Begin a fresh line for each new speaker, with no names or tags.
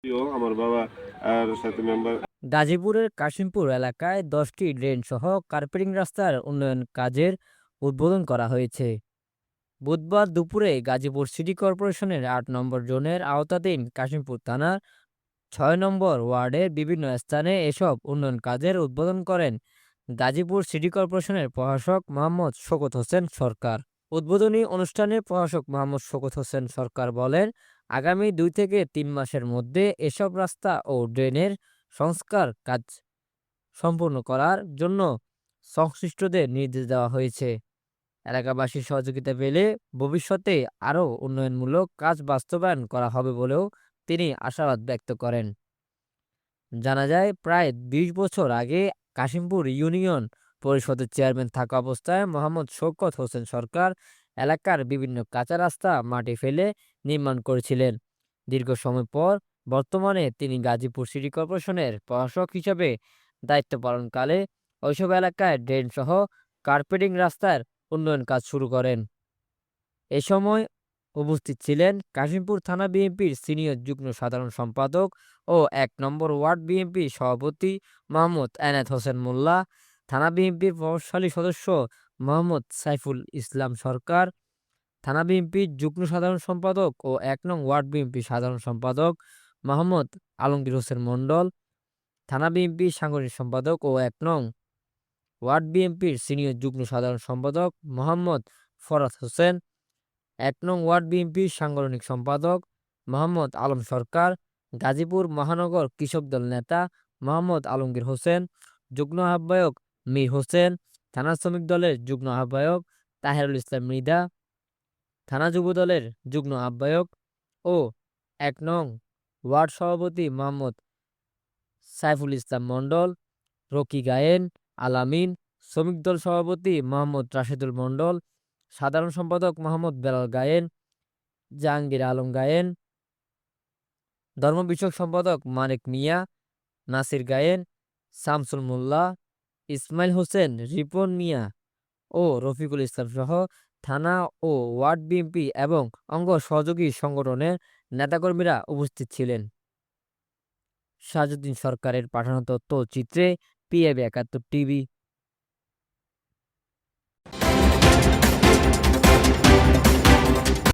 আমার বাবা আর সাথে মেম্বার।
গাজীপুরের কাশিমপুর এলাকায় 10টি ড্রেন সহ কার্পেটিং রাস্তার উন্নয়ন কাজের উদ্বোধন করা হয়েছে। বুধবার দুপুরে গাজীপুর সিটি কর্পোরেশনের ৮ নম্বর জোনের আওতাধীন কাশিমপুর থানার ৬ নম্বর ওয়ার্ডের বিভিন্ন স্থানে এসব উন্নয়ন কাজের উদ্বোধন করেন গাজীপুর সিটি কর্পোরেশনের প্রশাসক মোহাম্মদ শওকত হোসেন সরকার। উদ্বোধনী অনুষ্ঠানে প্রশাসক মোহাম্মদ শওকত হোসেন সরকার বলেন, আগামী ২ থেকে ৩ মাসের মধ্যে এসব রাস্তা ও ড্রেনের সংস্কার কাজ সম্পূর্ণ করার জন্য সংশ্লিষ্টদের নির্দেশ দেওয়া হয়েছে। এলাকাবাসীর সহযোগিতা পেলে ভবিষ্যতে আরও উন্নয়নমূলক কাজ বাস্তবায়ন করা হবে বলেও তিনি আশাবাদ ব্যক্ত করেন। জানা যায়, প্রায় ২০ বছর আগে কাশিমপুর ইউনিয়ন পরিষদের চেয়ারম্যান থাকা অবস্থায় মোহাম্মদ শওকত হোসেন সরকার এলাকার বিভিন্ন কাঁচা রাস্তা মাটি ফেলে নির্মাণ করেছিলেন। দীর্ঘ সময় পর বর্তমানে তিনি গাজীপুর সিটি কর্পোরেশনের প্রশাসক হিসেবে দায়িত্ব পালনকালে ওইসব এলাকায় ড্রেন সহ কার্পেটিং রাস্তার উন্নয়ন কাজ শুরু করেন। এ সময় উপস্থিত ছিলেন কাশিমপুর থানা বিএনপির সিনিয়র যুগ্ম সাধারণ সম্পাদক ও ১ নম্বর ওয়ার্ড বিএনপি সভাপতি মোহাম্মদ এনায়েত হোসেন মোল্লা, থানা বিএনপির প্রভাবশালী সদস্য মোহাম্মদ সাইফুল ইসলাম সরকার, থানা বিএনপির যুগ্ম সাধারণ সম্পাদক ও ১ নং ওয়ার্ড বিএনপি সাধারণ সম্পাদক মোহাম্মদ আলমগীর হোসেন মণ্ডল, থানা বিএনপির সাংগঠনিক সম্পাদক ও ১ নং ওয়ার্ড বিএনপির সিনিয়র যুগ্ম সাধারণ সম্পাদক মোহাম্মদ ফরহাদ হোসেন, ১ নং ওয়ার্ড বিএনপির সাংগঠনিক সম্পাদক মোহাম্মদ আলম সরকার, গাজীপুর মহানগর কৃষক দল নেতা মোহাম্মদ আলমগীর হোসেন, যুগ্ম আহ্বায়ক মীর হোসেন, থানা শ্রমিক দলের যুগ্ম আহ্বায়ক তাহেরুল ইসলাম মৃধা, থানা যুব দলের যুগ্ম আহ্বায়ক ও ১ নং ওয়ার্ড সভাপতি মোহাম্মদ সাইফুল ইসলাম মণ্ডল, রকি গায়েন, আলামিন, শ্রমিক দল সভাপতি মোহাম্মদ রাশেদুল মণ্ডল, সাধারণ সম্পাদক মোহাম্মদ বেলাল গায়েন, জাহাঙ্গীর আলম গায়েন, ধর্ম বিষয়ক সম্পাদক মানিক মিয়া, নাসির গায়েন, শামসুল মোল্লা, ইসমাইল হোসেন, রিপন মিয়া ও রফিকুল ইসলাম সহ থানা ও ওয়ার্ড বিএনপি এবং অঙ্গ সহযোগী সংগঠনের নেতাকর্মীরা উপস্থিত ছিলেন। সাজউদ্দিন সরকারের পাঠানো তথ্যচিত্রে পিএবি ৭১ টিভি।